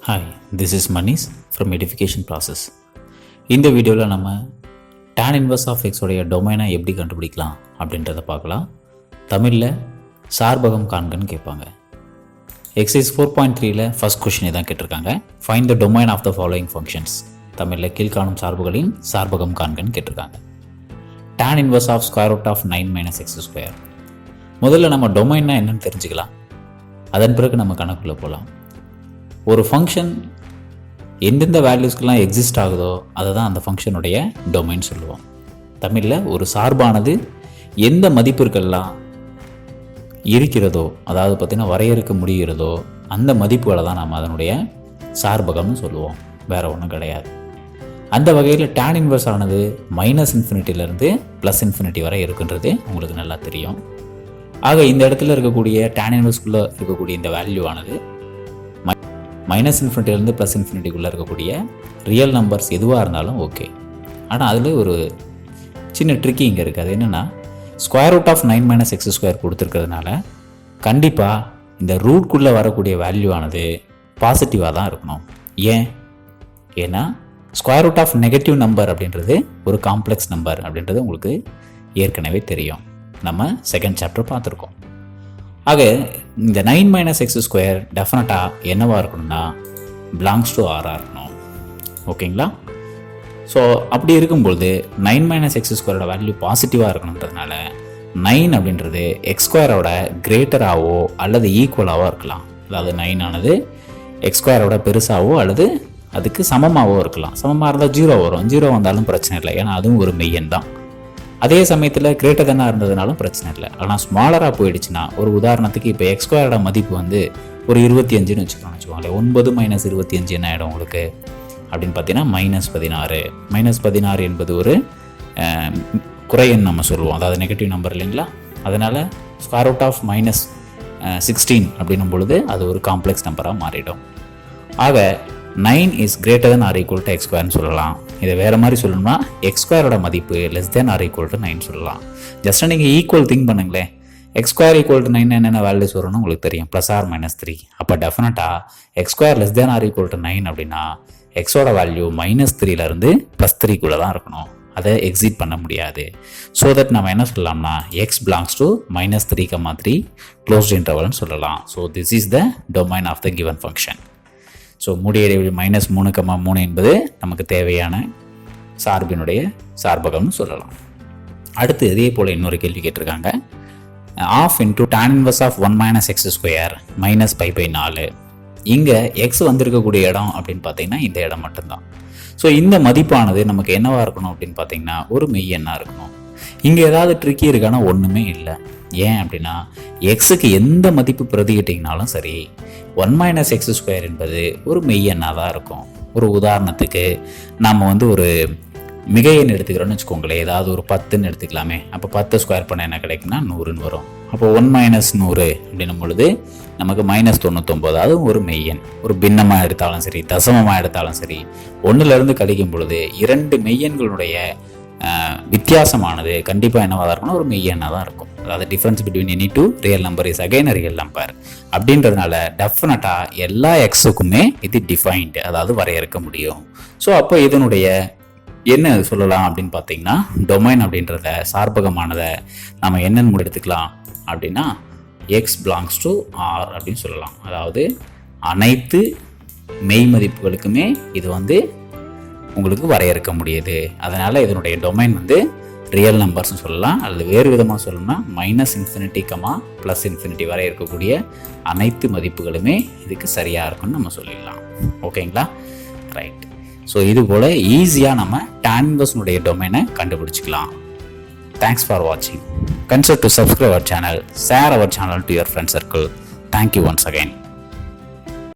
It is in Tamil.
Hi, this is Manish from Edification process. இந்த வீடியோவில் நம்ம tan inverse of x உடைய டொமைனை எப்படி கண்டுபிடிக்கலாம் அப்படின்றத பார்க்கலாம். தமிழில் சார்பகம் காண்கன்னு கேட்பாங்க. எக்ஸைஸ் 4.3ல ஃபர்ஸ்ட் கொஷினை தான் கேட்டிருக்காங்க. Find the domain of the following functions. தமிழில் கீழ்காணும் சார்புகளின் சார்பகம் காண்கன்னு கேட்டிருக்காங்க. tan inverse of square root of 9 minus x square. முதல்ல நம்ம டொமைன்னா என்னன்னு தெரிஞ்சுக்கலாம். அதன் பிறகு நம்ம கணக்குள்ளே போகலாம். ஒரு ஃபங்க்ஷன் எந்தெந்த வேல்யூஸ்க்கெலாம் எக்ஸிஸ்ட் ஆகுதோ அதை தான் அந்த ஃபங்க்ஷனுடைய டொமைன் சொல்லுவோம். தமிழில் ஒரு சார்பானது எந்த மதிப்புகளெல்லாம் இருக்கிறதோ, அதாவது பார்த்திங்கன்னா வரையறுக்க முடிகிறதோ அந்த மதிப்புகளை தான் நம்ம அதனுடைய சார்பகம்னு சொல்லுவோம். வேறு ஒன்றும் கிடையாது. அந்த வகையில் tan இன்வர்ஸ் ஆனது -∞ ப்ளஸ் ∞ வரை இருக்குன்றது உங்களுக்கு நல்லா தெரியும். ஆக இந்த இடத்துல இருக்கக்கூடிய tan இன்வர்ஸ்குள்ளே இருக்கக்கூடிய இந்த வேல்யூ ஆனது -∞ ப்ளஸ் ∞ இருக்கக்கூடிய ரியல் நம்பர்ஸ் எதுவாக இருந்தாலும் ஓகே. ஆனால் அதில் ஒரு சின்ன ட்ரிக்கி இங்கே இருக்குது. அது என்னென்னா, square root of 9 minus x square கொடுத்துருக்கிறதுனால கண்டிப்பாக இந்த ரூட்குள்ளே வரக்கூடிய வேல்யூ ஆனது பாசிட்டிவாக தான் இருக்கணும். ஏன்னா square root of negative number அப்படின்றது ஒரு காம்ப்ளெக்ஸ் நம்பர் அப்படின்றது உங்களுக்கு ஏற்கனவே தெரியும். நம்ம செகண்ட் சாப்டர் பார்த்துருக்கோம். ஆக இந்த 9 minus x ஸ்கொயர் டெஃபினட்டாக என்னவாக இருக்கணும்னா பிலாங்ஸ் டு ஆராக இருக்கணும். ஓகேங்களா? ஸோ அப்படி இருக்கும்பொழுது 9 minus x ஸ்கொயரோட வேல்யூ பாசிட்டிவாக இருக்கணுன்றதுனால 9 அப்படின்றது x ஸ்கொயரோட கிரேட்டராகவோ அல்லது ஈக்குவலாகவோ இருக்கலாம். அதாவது 9 ஆனது x ஸ்கொயரோட பெருசாகவோ அல்லது அதுக்கு சமமாகவோ இருக்கலாம். சமமாக இருந்தால் 0 வரும். 0 வந்தாலும் பிரச்சனை இல்லை, ஏன்னா அதுவும் ஒரு மெய்யன் தான். அதே சமயத்தில் கிரேட்டர் தானாக இருந்ததுனாலும் பிரச்சனை இல்லை. ஆனால் ஸ்மாலராக போயிடுச்சுன்னா, ஒரு உதாரணத்துக்கு இப்போ x ஸ்கொயரோட மதிப்பு வந்து ஒரு 25ன்னு வச்சுக்கோங்களேன். 9 minus 25 என்ன ஆகிடும் உங்களுக்கு அப்படின்னு பார்த்தீங்கன்னா -16. -16 என்பது ஒரு குறையன் நம்ம சொல்லுவோம், அதாவது நெகட்டிவ் நம்பர் இல்லைங்களா. அதனால் ஸ்கொயர் ரூட் ஆஃப் -16 அப்படின்னும் பொழுது அது ஒரு காம்ப்ளெக்ஸ் நம்பராக மாறிடும். ஆக 9 is greater than or equal to x ஸ்கொயர்னு சொல்லலாம். இதை வேறு மாதிரி சொல்லணும்னா x ஸ்கொயரோட மதிப்பு less than or equal to 9 சொல்லலாம். ஜஸ்ட்டாக நீங்கள் ஈக்குவல் திங்க் பண்ணுங்களேன். x ஸ்கொயர் ஈக்குவல் டு 9 என்னென்ன வேல்யூஸ் வரும்னு உங்களுக்கு தெரியும், +or-3. அப்போ டெஃபினட்டாக x square less than or equal to 9 அப்படின்னா எக்ஸோட வேல்யூ -3லேருந்து +3 தான் இருக்கணும். அதை எக்ஸிட் பண்ண முடியாது. ஸோ தட் நம்ம என்ன சொல்லலாம்னா x belongs to -3, க்ளோஸ்ட் இன்டர்வல்னு சொல்லலாம். So this is the domain of the given function. So மூடிய இடைவெளி -3,3 என்பது நமக்கு தேவையான சார்பினுடைய சார்பகம்னு சொல்லலாம். அடுத்து இதே போல் இன்னொரு கேள்வி கேட்டிருக்காங்க. ½ into tan inverse of 1 minus x square -π/4. இங்கே எக்ஸ் வந்திருக்கக்கூடிய இடம் அப்படின்னு பார்த்தீங்கன்னா இந்த இடம் மட்டும்தான். ஸோ இந்த மதிப்பானது நமக்கு என்னவாக இருக்கணும் அப்படின்னு பார்த்தீங்கன்னா ஒரு மெய்யெண்ணாக இருக்கணும். இங்கே ஏதாவது ட்ரிக்கி இருக்கானா ஒன்றுமே இல்லை. ஏன் அப்படின்னா எக்ஸுக்கு எந்த மதிப்பு பிரதிகிட்டிங்கனாலும் சரி 1 minus x ஸ்கொயர் என்பது ஒரு மெய்யெண்ணாக தான் இருக்கும். ஒரு உதாரணத்துக்கு நம்ம வந்து ஒரு மிகை எண் எடுத்துக்கிறோன்னு வச்சுக்கோங்களேன். ஏதாவது ஒரு 10ன்னு எடுத்துக்கலாமே. அப்போ 10 ஸ்கொயர் பண்ண என்ன கிடைக்குன்னா 100ன்னு வரும். அப்போ 1 minus 100 அப்படின்னும் பொழுது நமக்கு -99. அதுவும் ஒரு மெய்யெண். ஒரு பின்னமாக எடுத்தாலும் சரி, தசமமாக எடுத்தாலும் சரி, 1லேருந்து கழிக்கும் பொழுது 2 மெய்யெண்களுடைய வித்தியாசமானது கண்டிப்பாக என்னவாக தான் இருக்கணும், ஒரு மெய்யெண்ணாக தான் இருக்கும். அதாவது difference between any two real number is again real number அப்படின்றதுனால டெஃபினட்டாக எல்லா எக்ஸுக்குமே இது டிஃபைன்டு, அதாவது வரையறுக்க முடியும். ஸோ அப்போ இதனுடைய என்ன சொல்லலாம் அப்படின்னு பார்த்தீங்கன்னா டொமைன் அப்படின்றத சார்பகமானதை நம்ம என்னென்னு எடுத்துக்கலாம் அப்படின்னா x belongs to R அப்படின்னு சொல்லலாம். அதாவது அனைத்து மெய் மதிப்புகளுக்குமே இது வந்து உங்களுக்கு வரையறுக்க முடியுது. அதனால் இதனுடைய டொமைன் வந்து ரியல் நம்பர்ஸ்னு சொல்லலாம். அல்லது வேறு விதமாக சொல்லணும்னா -∞, +∞ வரை இருக்கக்கூடிய அனைத்து மதிப்புகளுமே இதுக்கு சரியாக இருக்குன்னு நம்ம சொல்லிடலாம். ஓகேங்களா? ரைட். ஸோ இது போல் ஈஸியாக நம்ம tan இன்வர்ஸ்னுடைய டொமைனை கண்டுபிடிச்சிக்கலாம். Thanks for watching. Consider to subscribe our channel, share our channel to your friend circle. Thank you once again.